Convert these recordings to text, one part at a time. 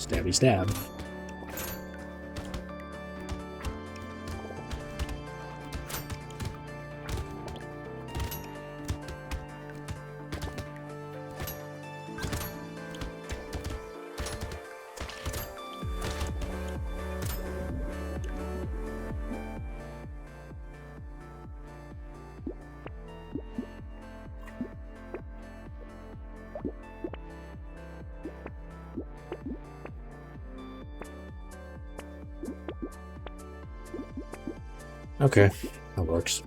Stabby stab. Okay, that works.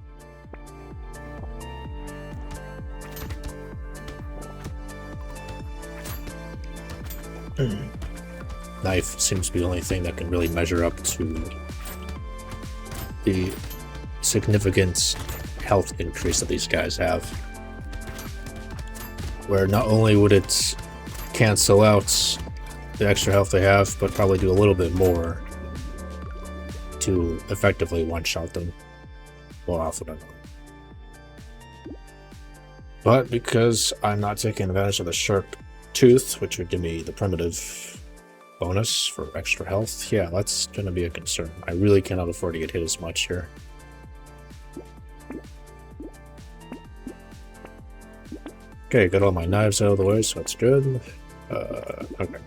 Knife seems to be the only thing that can really measure up to the significant health increase that these guys have. Where not only would it cancel out the extra health they have, but probably do a little bit more to effectively one-shot them more often than not. But because I'm not taking advantage of the sharp tooth, which would give me the primitive bonus for extra health, yeah, that's going to be a concern. I really cannot afford to get hit as much here. Okay, got all my knives out of the way, so that's good. Okay.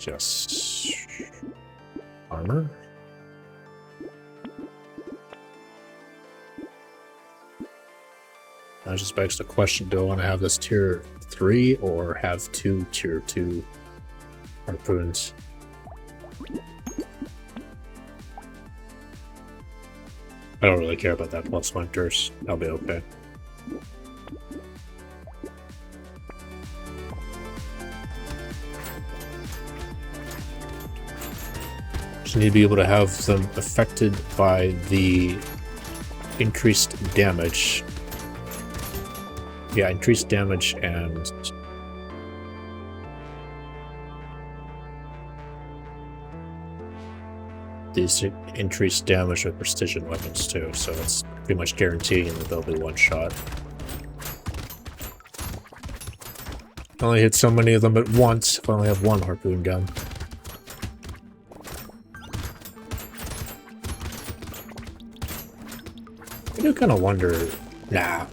Yes. Armor? That just begs the question, do I want to have this tier 3 or have 2 tier 2 harpoons? I don't really care about that plus winters. I'll be okay. Just need to be able to have them affected by the increased damage. Yeah, increased damage and these increased damage with precision weapons too, so it's pretty much guaranteeing that they'll be one shot. I only hit so many of them at once if I only have one harpoon gun. I do kind of wonder. Nah.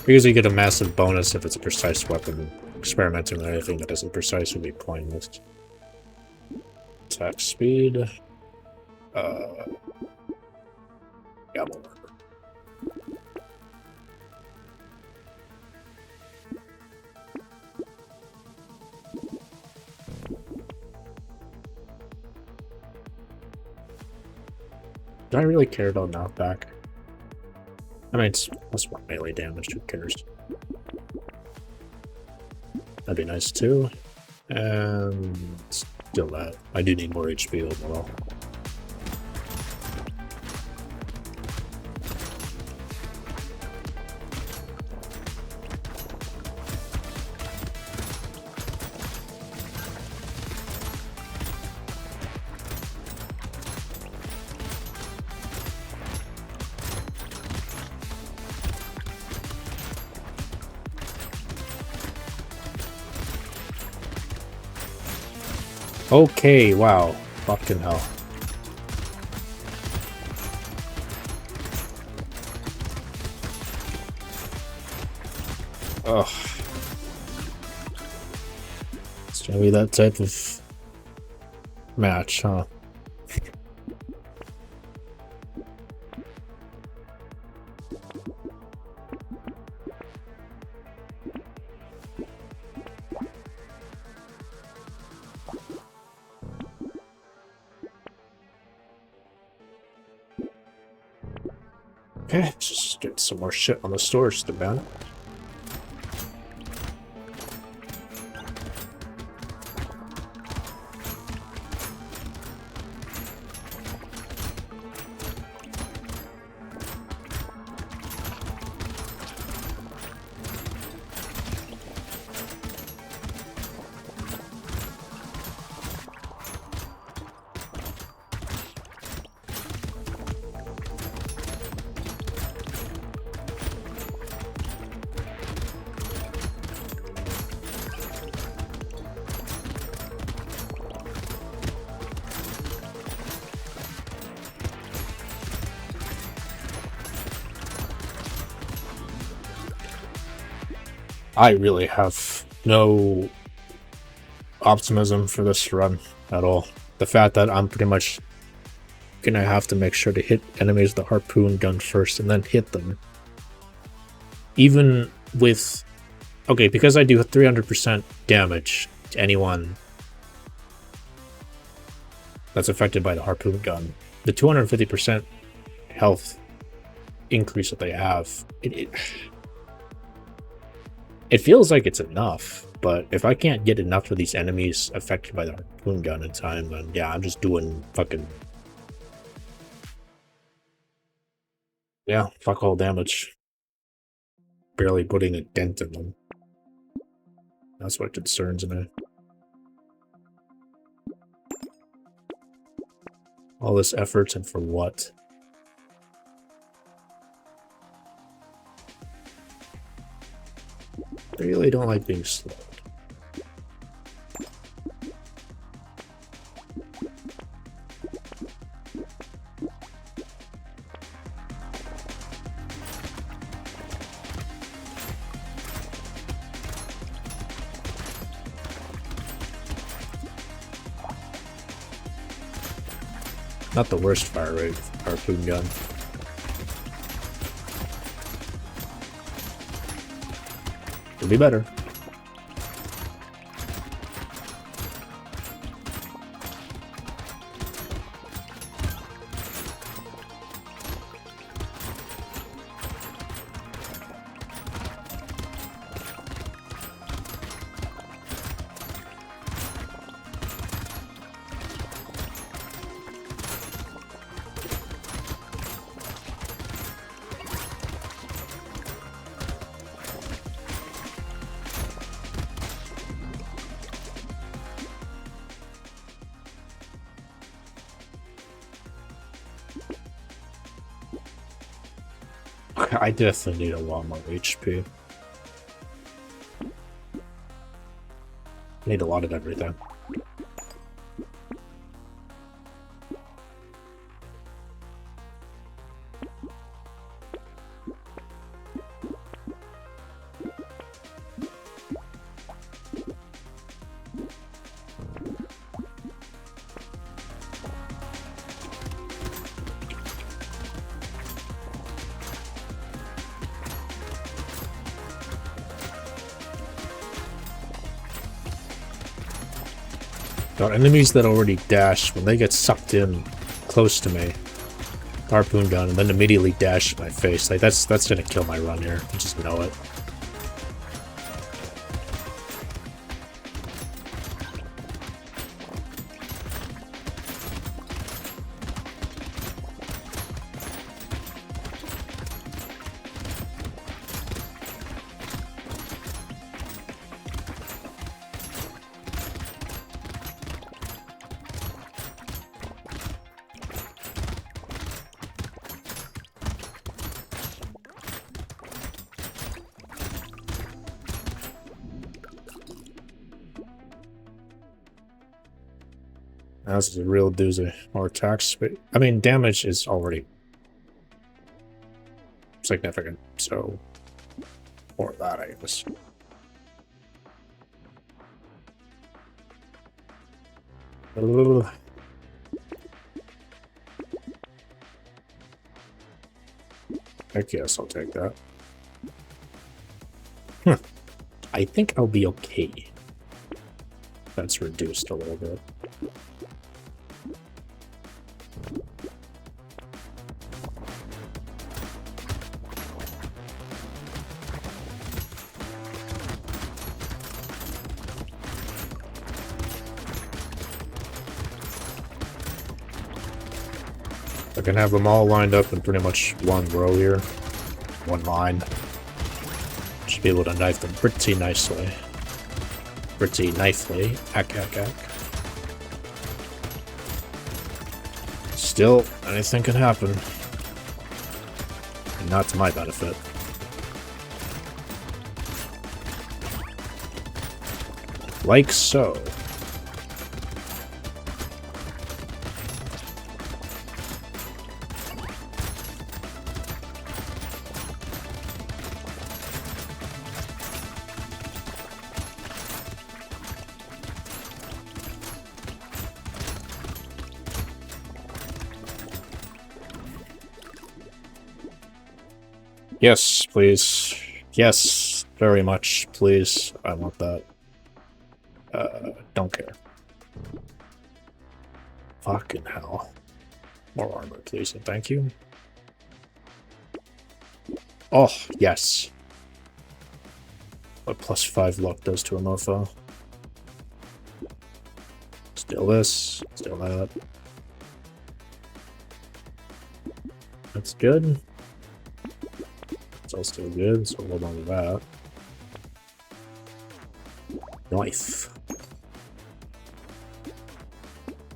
I usually get a massive bonus if it's a precise weapon. Experimenting with anything that isn't precise would be pointless. Attack speed. Yeah, more. Do I really care about knockback? I mean, it's plus 1 melee damage, who cares? That'd be nice too. And still that. I do need more HP overall. Okay, wow. Fucking hell. Ugh. It's gonna be that type of match, huh? Okay, let's just get some more shit on the storage to man. I really have no optimism for this run at all. The fact that I'm pretty much gonna have to make sure to hit enemies with the harpoon gun first and then hit them. Even with... Okay, because I do 300% damage to anyone that's affected by the harpoon gun, the 250% health increase that they have, it feels like it's enough, but if I can't get enough of these enemies affected by the harpoon gun in time, then yeah, I'm just doing fucking... Yeah, fuck all damage. Barely putting a dent in them. That's what concerns me. All this effort and for what? I really don't like being slowed. Not the worst fire rate with harpoon gun. Could be better. I definitely need a lot more HP. I need a lot of everything. God, enemies that already dash, when they get sucked in close to me, harpoon gun, and then immediately dash in my face, like that's gonna kill my run here. I just know it. That's a real doozy. More attacks, but I mean, damage is already significant, so more of that, I guess. I guess I'll take that. I think I'll be okay. That's reduced a little bit. I can have them all lined up in pretty much one row here. One line. Should be able to knife them pretty nicely. Pretty nicely. Ack. Still, anything can happen. And not to my benefit. Like so. Yes, please. Yes, very much, please. I want that. Don't care. Fucking hell. More armor, please, and thank you. Oh, yes. What +5 luck does to a mofo. Still this, still that. That's good. It's all still good, so hold on to that. Knife.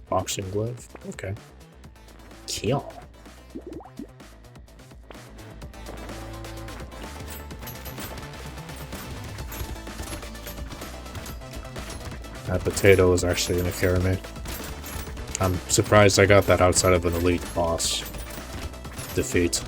Boxing glove. Okay. Kill. That potato is actually gonna carry me. I'm surprised I got that outside of an elite boss defeat.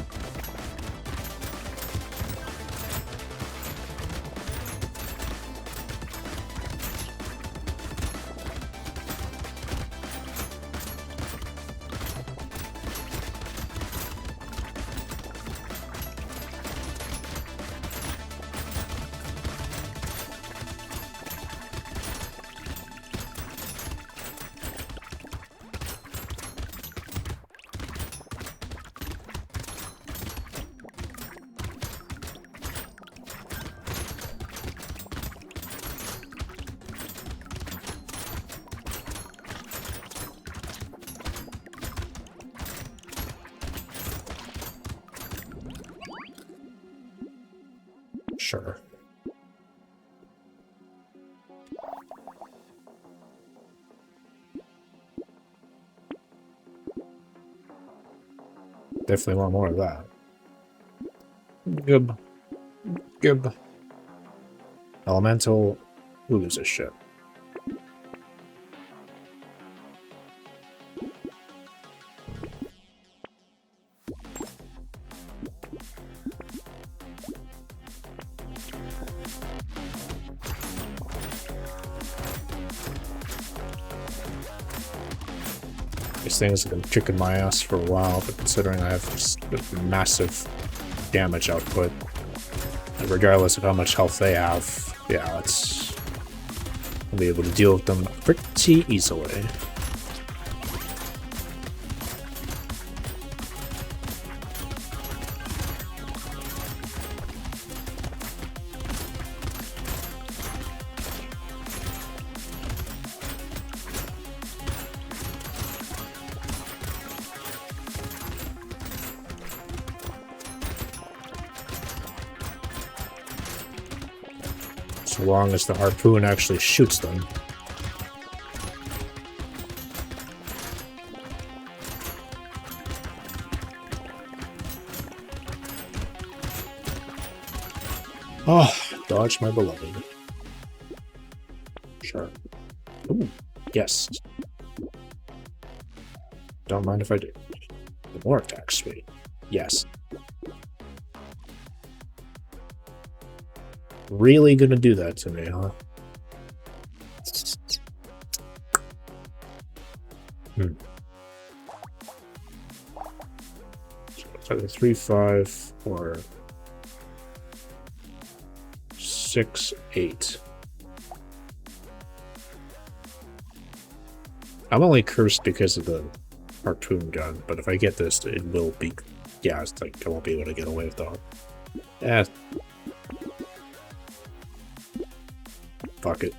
Sure. Definitely want more of that. Gib. Elemental. Who gives a shit? These things have been kicking my ass for a while, but considering I have massive damage output, and regardless of how much health they have, yeah, I'll be able to deal with them pretty easily. So long as the harpoon actually shoots them. Oh, dodge my beloved. Sure. Ooh, yes. Don't mind if I do. The more attacks, sweet. Yes. Really gonna do that to me, huh? So it's either 3, 5, or 6, 8. I'm only cursed because of the harpoon gun, but if I get this, it will be... Yeah, it's like I won't be able to get away with that. Eh. Fuck it.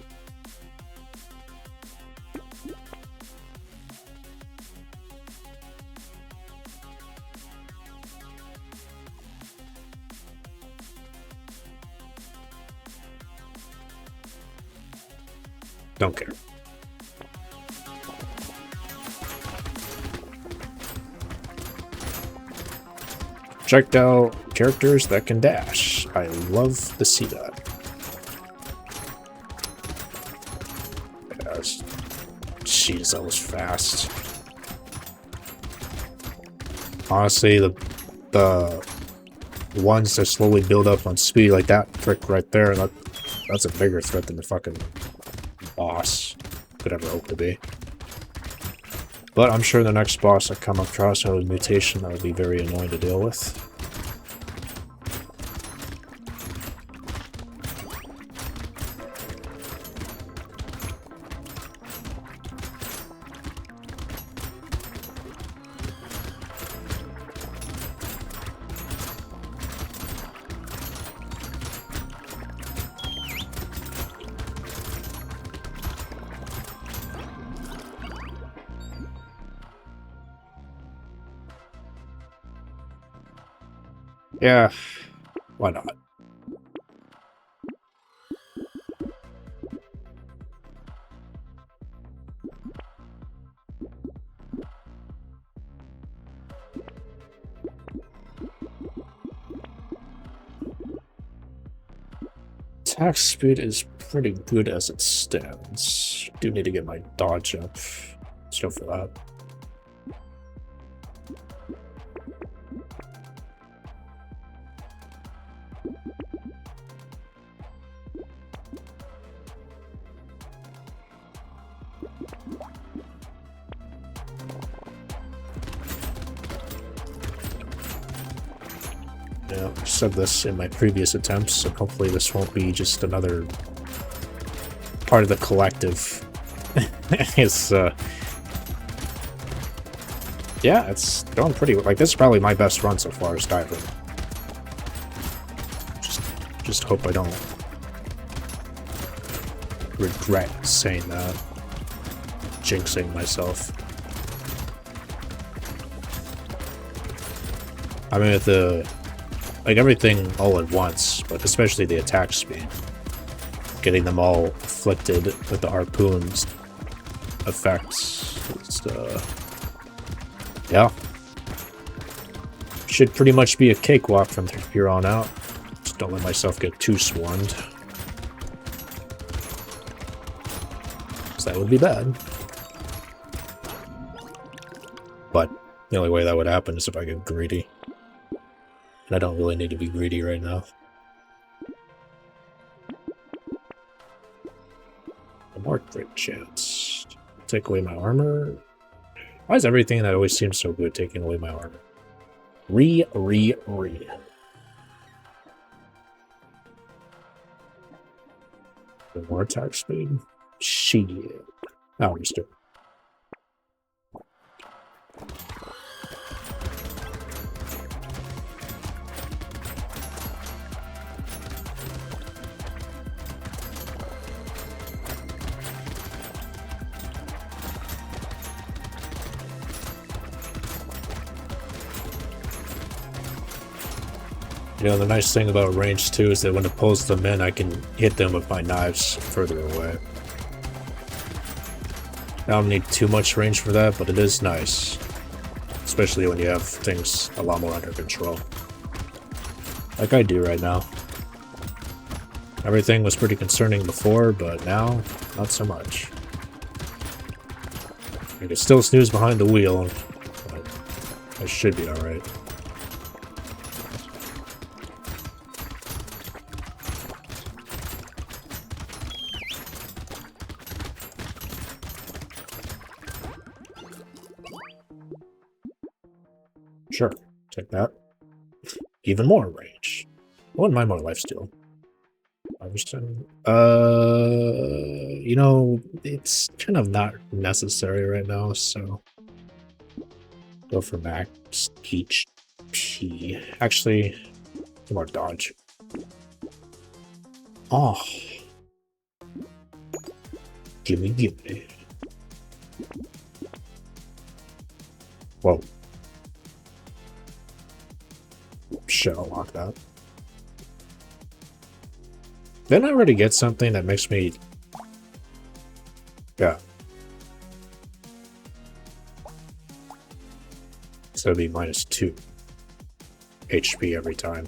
Don't care. Checked out characters that can dash. I love to see that. Jeez, that was fast. Honestly, the ones that slowly build up on speed, like that trick right there, that's a bigger threat than the fucking boss could ever hope to be. But I'm sure the next boss I come across has a mutation that would be very annoying to deal with. Yeah, why not? Attack speed is pretty good as it stands. Do need to get my dodge up. Let's go for that. Yeah, I've said this in my previous attempts, so hopefully this won't be just another part of the collective. Yeah, it's going pretty, like, this is probably my best run so far as diving. Just hope I don't regret saying that. Jinxing myself. I mean, with the, like, everything all at once, but especially the attack speed. Getting them all afflicted with the harpoons effects. Yeah. Should pretty much be a cakewalk from here on out. Just don't let myself get too swarmed. Because that would be bad. But the only way that would happen is if I get greedy. And I don't really need to be greedy right now. A more crit chance. Take away my armor. Why is everything that always seems so good taking away my armor? Re. More attack speed? Shit. Oh, I'm stupid. You know, the nice thing about range too is that when it pulls them in, I can hit them with my knives further away. I don't need too much range for that, but it is nice. Especially when you have things a lot more under control. Like I do right now. Everything was pretty concerning before, but now, not so much. I can still snooze behind the wheel, but I should be alright. Sure, take that. Even more range. I wouldn't mind more lifesteal. 5%. You know, it's kind of not necessary right now, so go for max HP. Actually, more dodge. Oh. Gimme. Whoa. Shit, I'll lock that. Didn't I already get something that makes me Yeah. So it'd be -2 HP every time.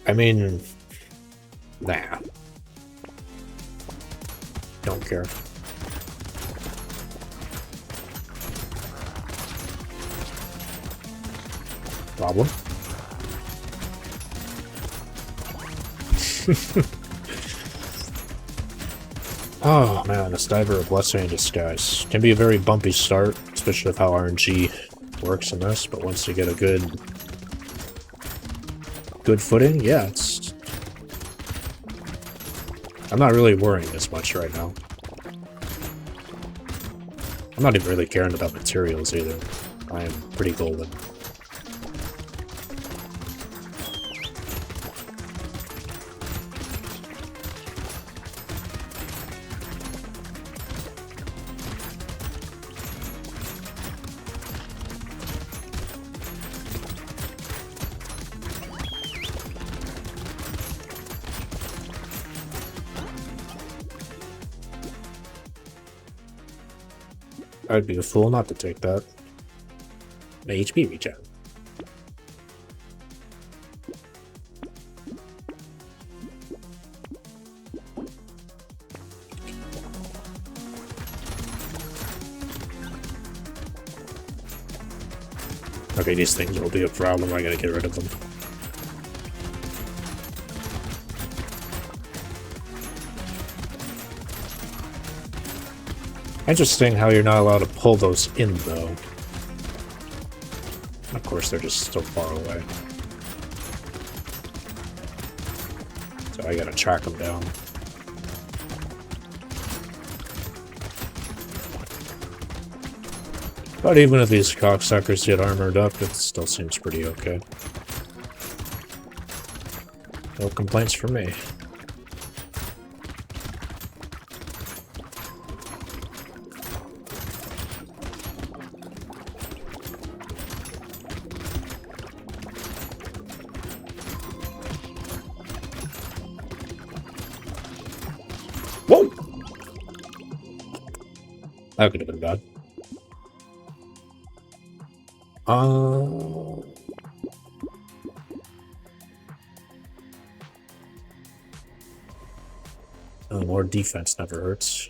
I mean, nah. Don't care. Problem? Oh man, this diver, a blessing in disguise. Can be a very bumpy start, especially with how RNG works in this, but once you get a good footing, yeah, it's... I'm not really worrying as much right now. I'm not even really caring about materials either. I am pretty golden. I'd be a fool not to take that. An HP regen. Okay, these things will be a problem. I gotta get rid of them. Interesting how you're not allowed to pull those in, though. Of course, they're just so far away. So I gotta track them down. But even if these cocksuckers get armored up, it still seems pretty okay. No complaints from me. Whoa! That could have been bad. More defense never hurts.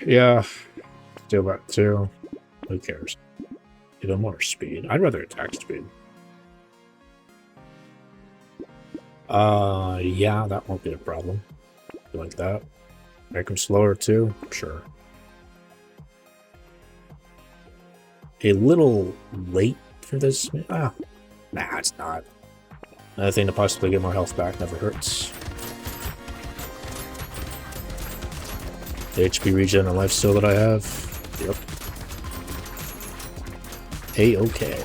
Yeah. Do that too. Who cares? Even more speed. I'd rather attack speed. Yeah, that won't be a problem. Like that. Make them slower too? Sure. A little late for this? Nah, it's not. Another thing to possibly get more health back never hurts. The HP regen and lifesteal that I have. Yep. A-okay.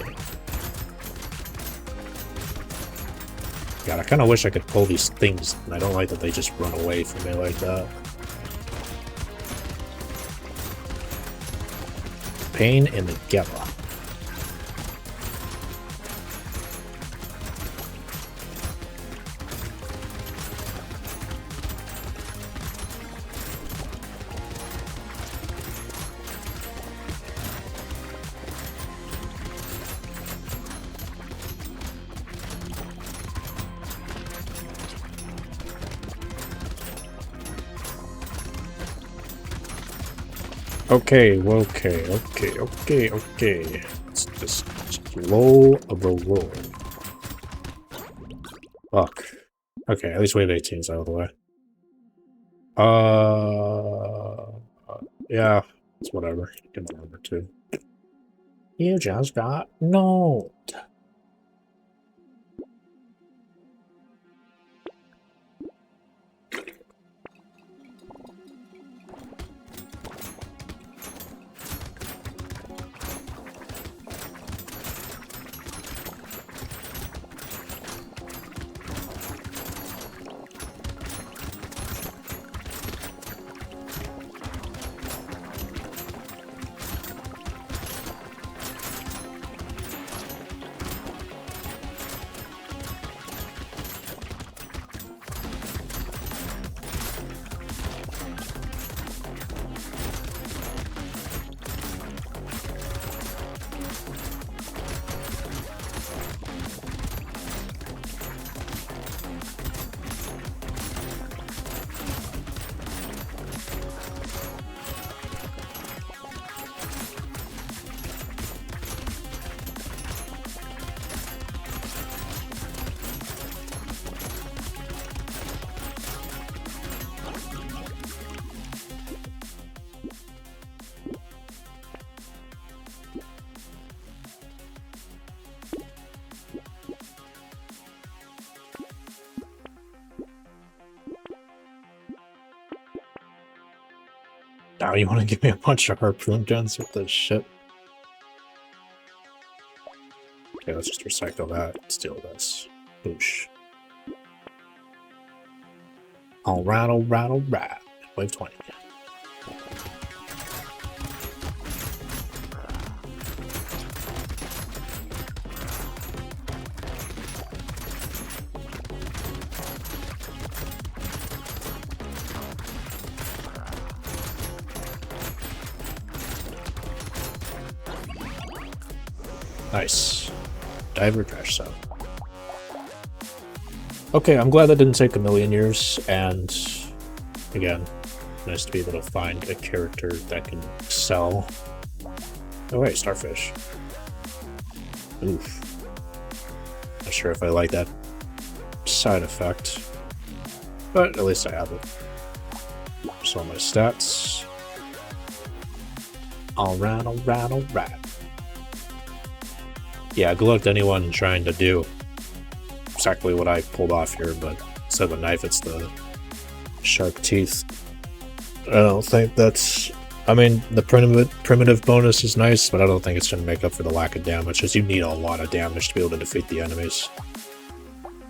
God, I kind of wish I could pull these things, and I don't like that they just run away from me like that. Pain in the Gamma. Okay. It's just slow of the roll. Fuck. Okay, at least wave 18's out of the way. Yeah, it's whatever. Give me number 2. You just got no. Now you want to give me a bunch of harpoon guns with this shit? Okay, let's just recycle that. Steal this. Boosh. Alright. Wave 20. Nice. Diver crash zone. Okay, I'm glad that didn't take a million years, and again, nice to be able to find a character that can excel. Oh wait, starfish. Oof. Not sure if I like that side effect, but at least I have it. So my stats. Alright. Yeah, good luck to anyone trying to do exactly what I pulled off here, but instead of a knife, it's the shark teeth. I don't think that's... I mean, the primitive bonus is nice, but I don't think it's going to make up for the lack of damage, because you need a lot of damage to be able to defeat the enemies.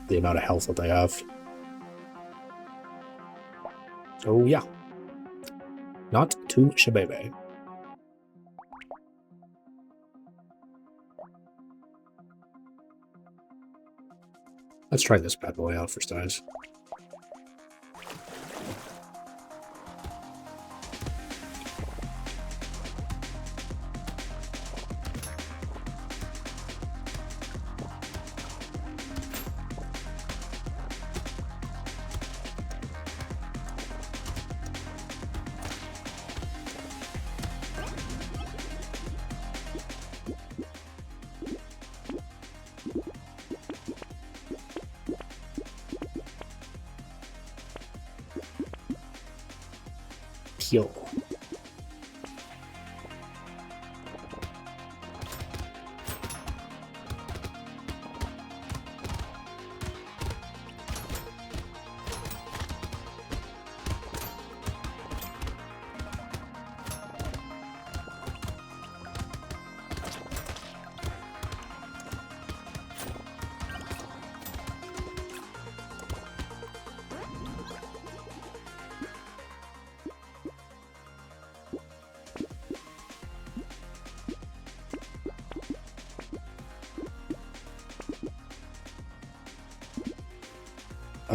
The amount of health that they have. So yeah. Not too shabby. Let's try this bad boy out for size. Kill.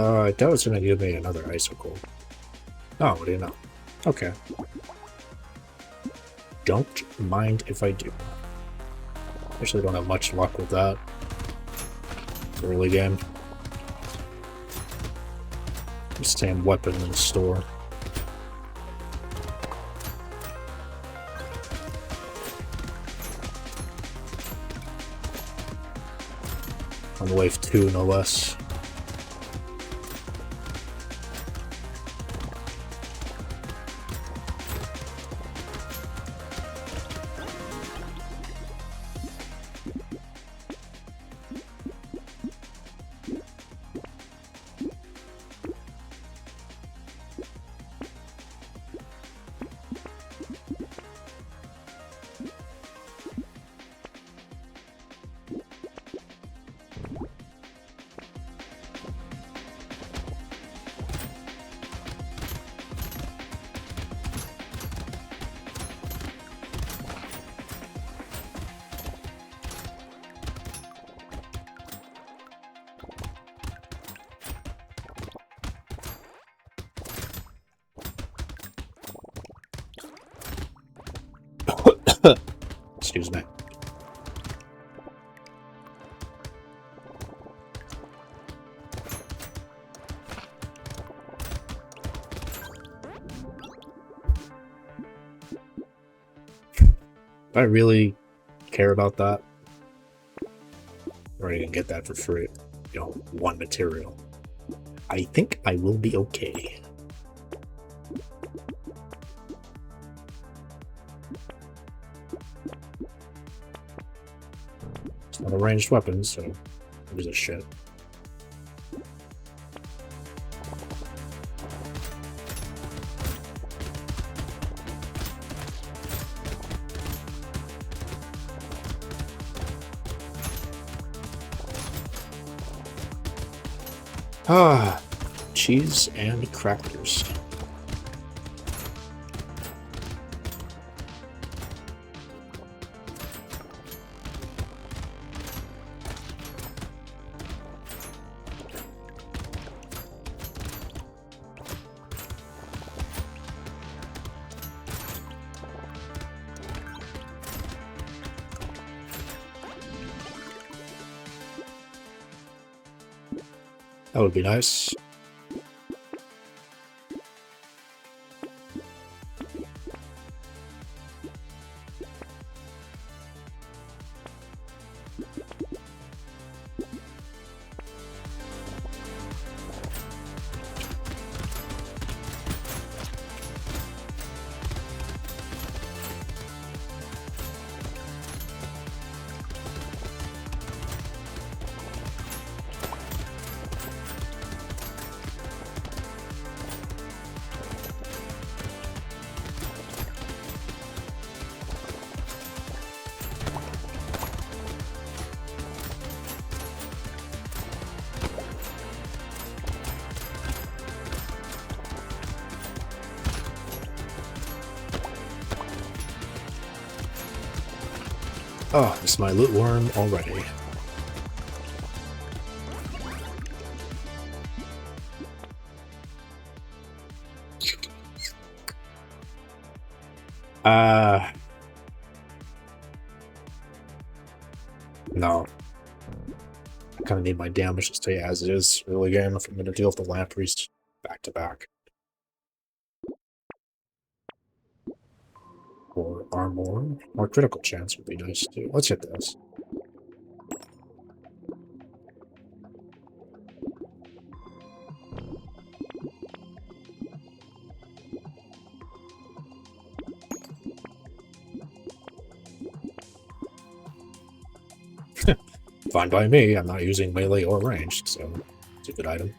I thought it was gonna give me another icicle. Oh, what do you know? Okay. Don't mind if I do. Actually don't have much luck with that. Early game. Same weapon in the store. On wave 2, no less. Excuse me. Do I really care about that? Or you can get that for free. You know, one material. I think I will be okay. It's not a ranged weapon, so it gives a shit. Ah, cheese and crackers. That would be nice. Oh, it's my loot worm already. No. I kind of need my damage to stay as it is early game if I'm going to deal with the Lamp Priest back to back. Or armor, or critical chance would be nice too. Let's hit this. Fine by me, I'm not using melee or ranged, so it's a good item.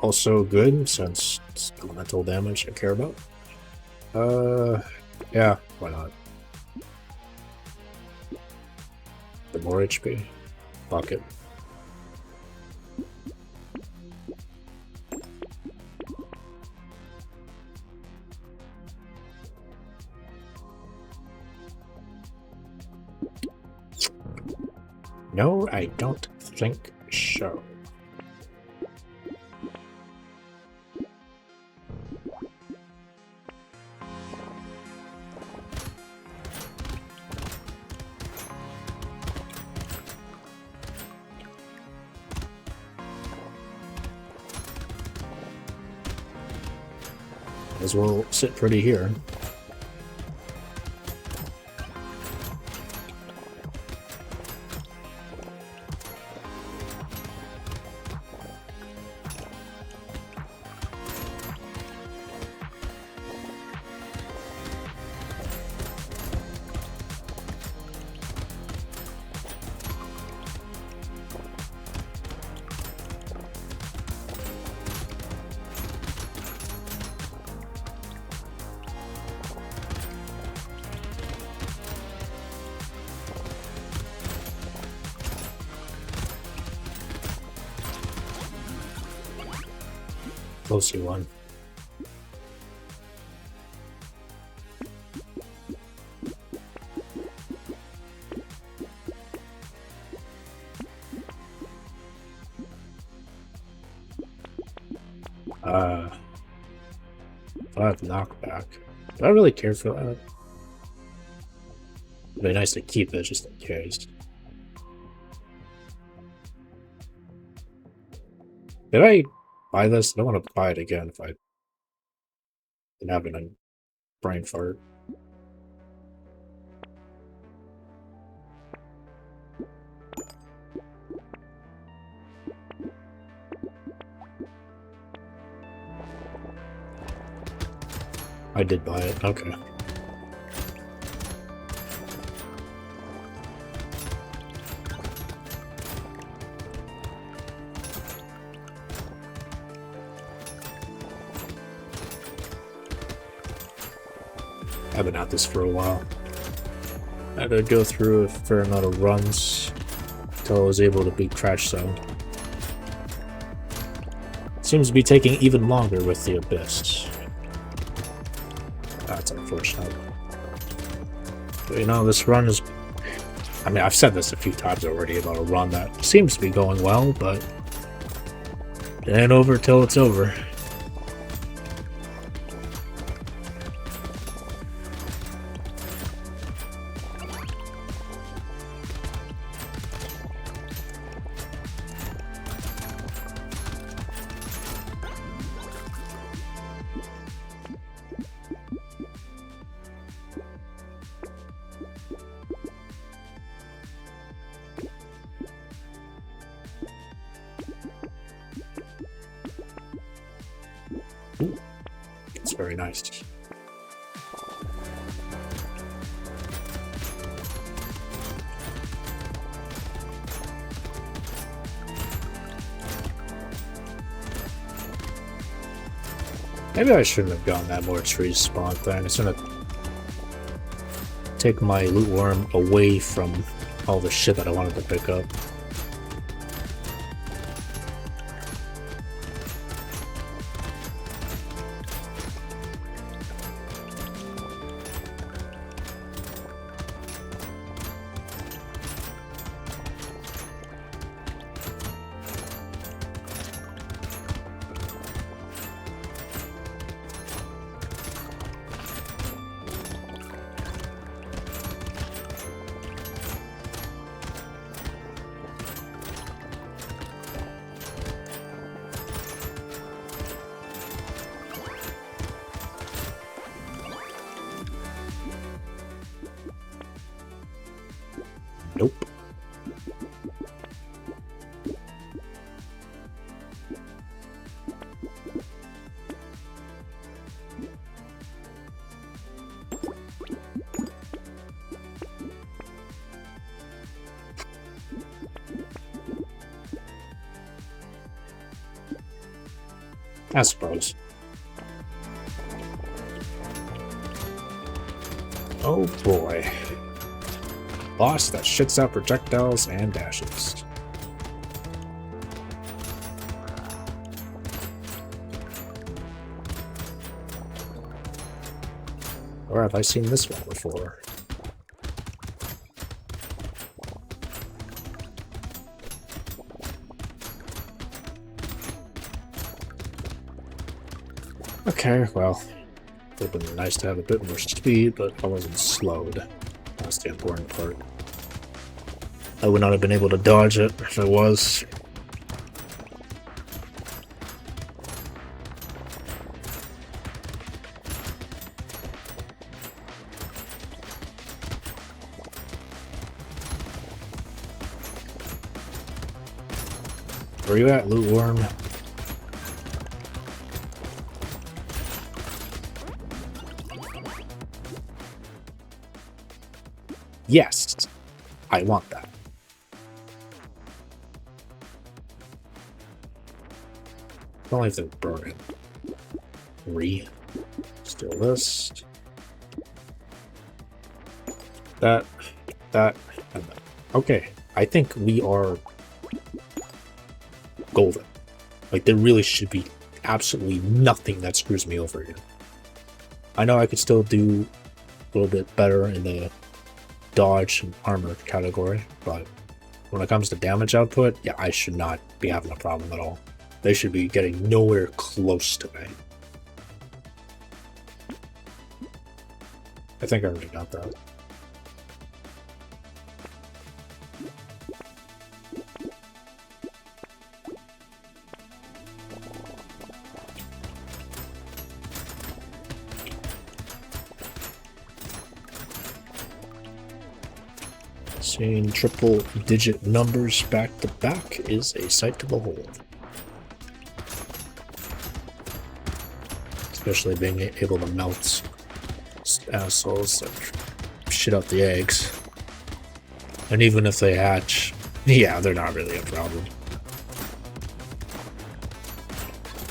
also good since it's elemental damage I care about. Yeah, why not? The more HP. Fuck it. No, I don't think so. As well sit pretty here. Closely one. I have knockback. Do I really care for that? It'd be nice to keep it just in case. Did I buy this? I don't want to buy it again if I didn't have a brain fart. I did buy it. Okay. I've been at this for a while. I had to go through a fair amount of runs until I was able to beat Crash Zone. Seems to be taking even longer with the Abyss. That's unfortunate. But, you know, this run is... I mean, I've said this a few times already about a run that seems to be going well, but it ain't over till it's over. Ooh, it's very nice. Maybe I shouldn't have gotten that more trees spawn thing. It's gonna take my loot worm away from all the shit that I wanted to pick up. I suppose. Oh boy. Boss that shits out projectiles and dashes. Where have I seen this one before? Okay, well, it would have been nice to have a bit more speed, but I wasn't slowed. That's the important part. I would not have been able to dodge it if it was. Where you at, loot worm? Yes, I want that. Only if they burn it. Steal this. That, and that. Okay, I think we are golden. Like, there really should be absolutely nothing that screws me over here. I know I could still do a little bit better in the dodge and armor category, but when it comes to damage output, yeah, I should not be having a problem at all. They should be getting nowhere close to me. I think I already got that. Seeing triple-digit numbers back to back is a sight to behold. Especially being able to melt assholes that shit out the eggs. And even if they hatch, yeah, they're not really a problem.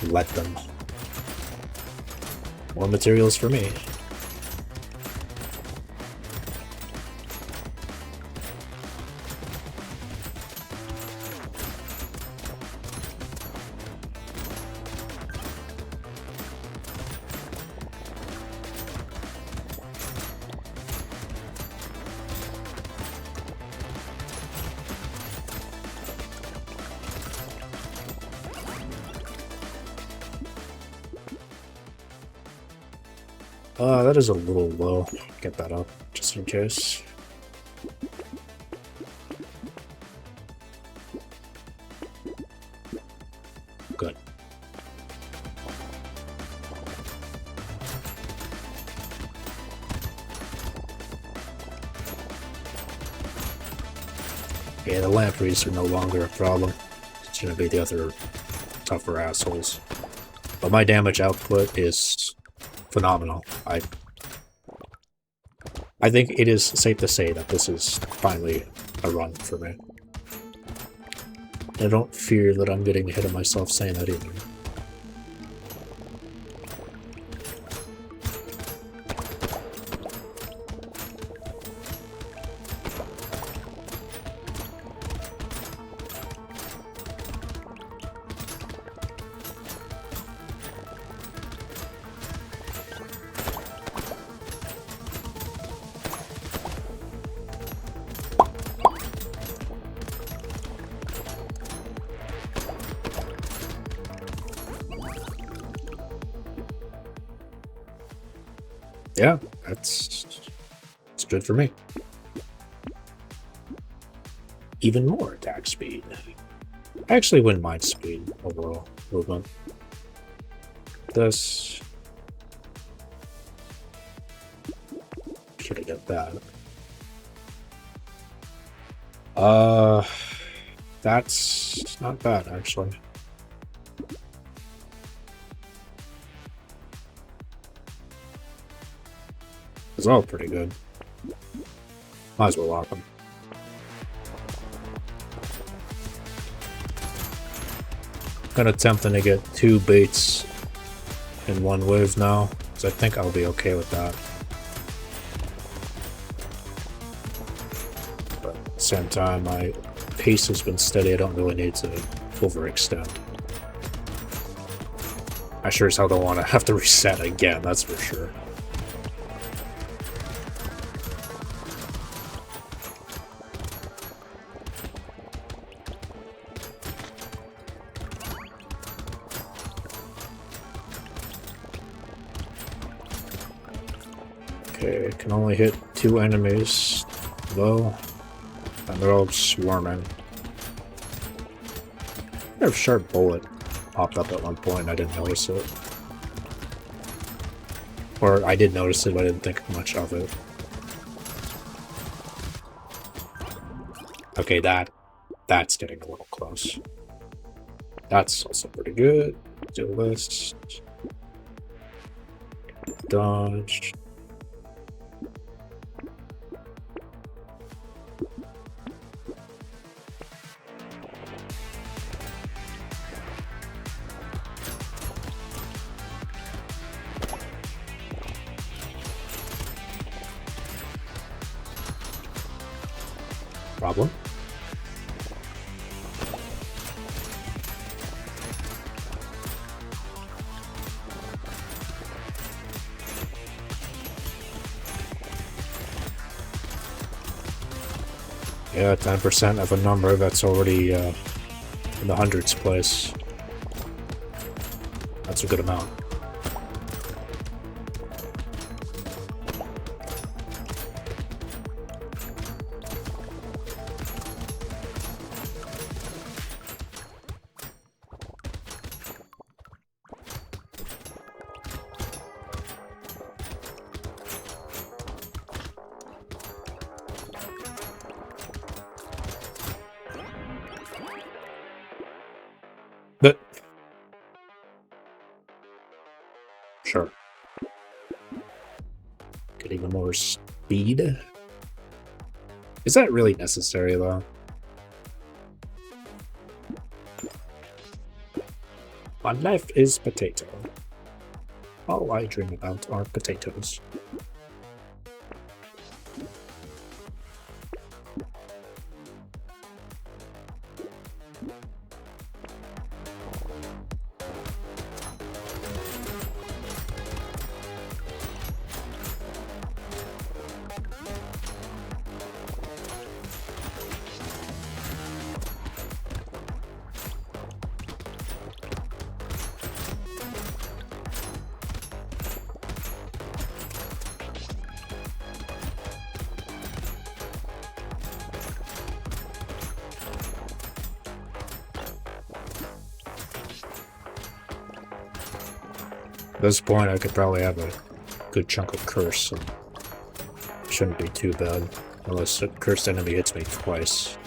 Let them. More materials for me. That is a little low. Get that up, just in case. Good. Yeah, the lampreys are no longer a problem. It's gonna be the other tougher assholes. But my damage output is phenomenal. I think it is safe to say that this is finally a run for me. I don't fear that I'm getting ahead of myself saying that either. Yeah, it's good for me. Even more attack speed. I actually wouldn't mind speed overall movement. This should have got that. That's not bad actually. It's all pretty good. Might as well lock them. kind of tempting to get 2 baits in one wave now, so I think I'll be okay with that. But at the same time, my pace has been steady. I don't really need to overextend. I sure as hell don't want to have to reset again, that's for sure. Okay, I can only hit 2 enemies, though, and they're all swarming. A sharp bullet popped up at one point, and I didn't notice it. Or I did notice it, but I didn't think much of it. Okay, that's getting a little close. That's also pretty good. Do this. Dodge. Problem. Yeah, 10% of a number that's already in the hundreds place. That's a good amount. But sure. Get even more speed. Is that really necessary, though? My life is potato. All I dream about are potatoes. At this point, I could probably have a good chunk of curse, so it shouldn't be too bad. Unless a cursed enemy hits me twice.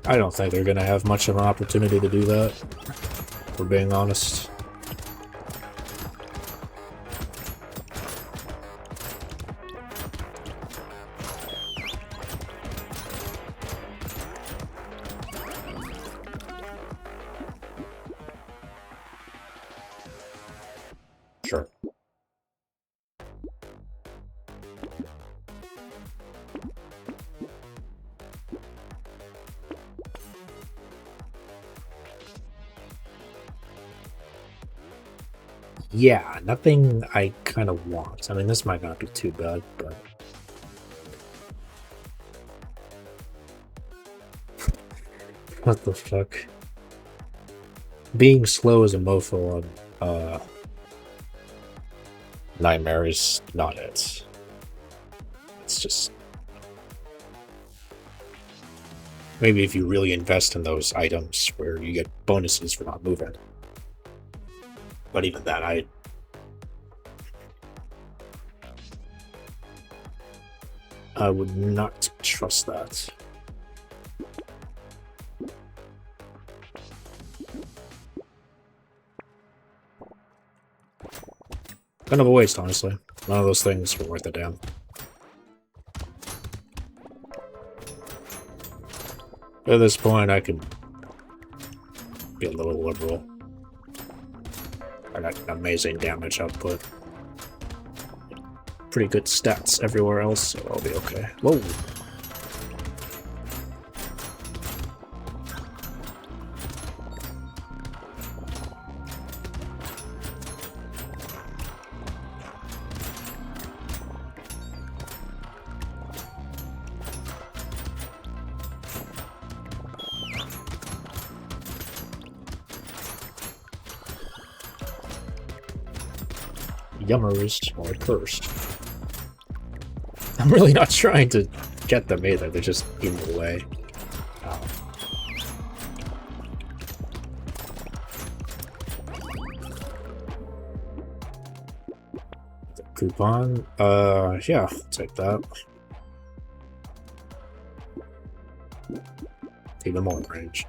I don't think they're gonna have much of an opportunity to do that, if we're being honest. Sure. Yeah, nothing I kind of want. I mean, this might not be too bad, but... What the fuck? Being slow as a mofo on, Nightmare is not it. It's just... Maybe if you really invest in those items where you get bonuses for not moving. But even that, I would not trust that. Kind of a waste, honestly. None of those things were worth a damn. At this point, I can be a little liberal. I got amazing damage output. Pretty good stats everywhere else, so I'll be okay. Whoa! Yummers are cursed. I'm really not trying to get them either, they're just in the way. Oh. The coupon? Yeah, I'll take that. Even more range.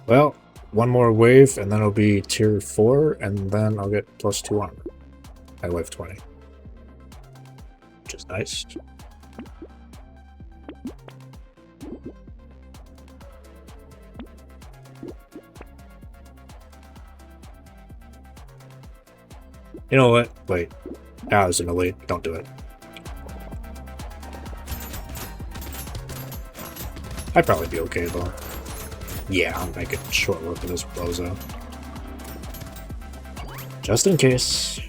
Well, one more wave, and then it'll be tier 4, and then I'll get +2 armor at wave 20. Which is nice. You know what? Wait. Ah, it's an elite. Don't do it. I'd probably be okay, though. Yeah, I'll make it short work of this bozo. Just in case.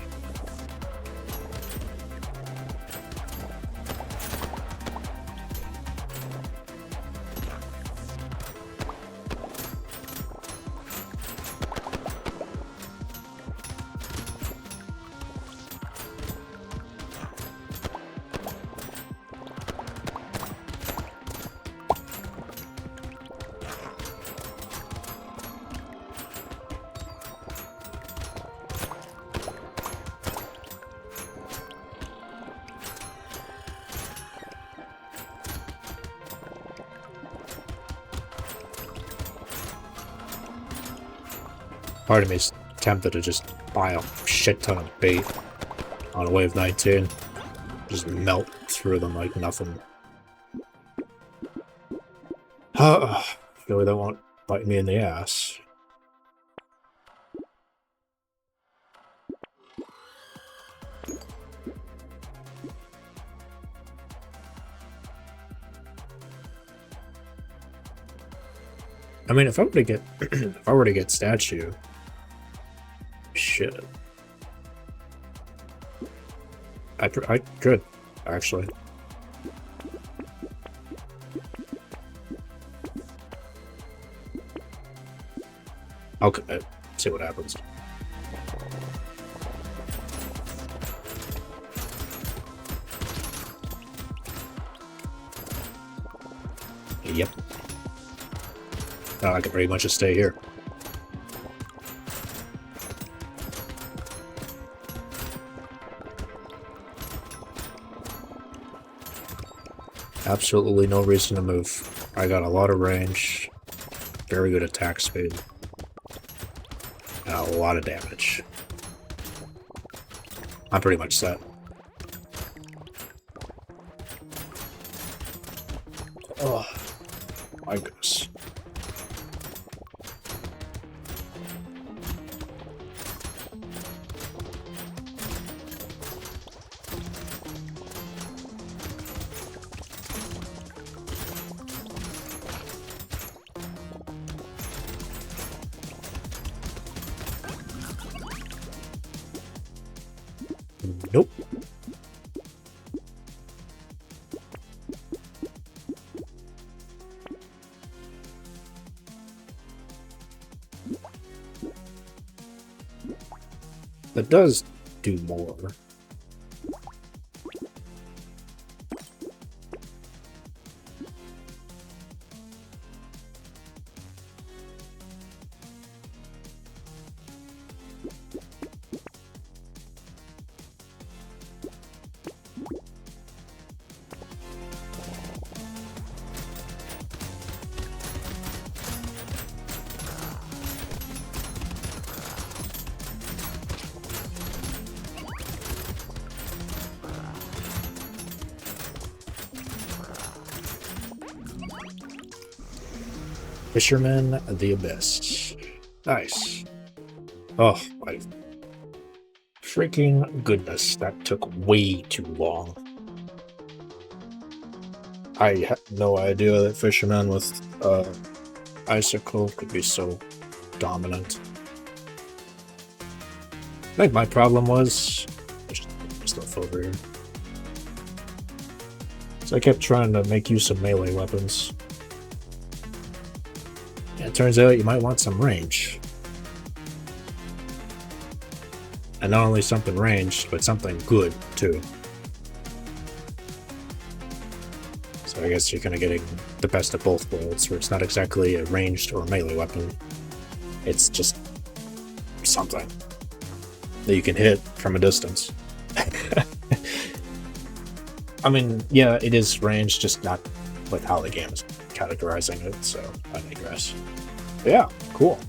Part of me is tempted to just buy a shit ton of bait on a wave 19. Just melt through them like nothing. Really, that won't bite me in the ass. I mean, if I were to get, if I were to get statue, shit, I could actually. Okay, see what happens. Yep. I could pretty much just stay here. Absolutely no reason to move. I got a lot of range, very good attack speed, and a lot of damage. I'm pretty much set. Oh, my goodness. Nope. That does do more. Fisherman, the Abyss. Nice. Oh, my freaking goodness. That took way too long. I had no idea that Fisherman with Icicle could be so dominant. I think my problem was just stuff over here. So I kept trying to make use of melee weapons. And it turns out you might want some range. And not only something ranged, but something good too. So I guess you're kind of getting the best of both worlds, where it's not exactly a ranged or melee weapon. It's just something that you can hit from a distance. I mean, yeah, it is ranged, just not with how the game is categorizing it, so I digress. But yeah, cool.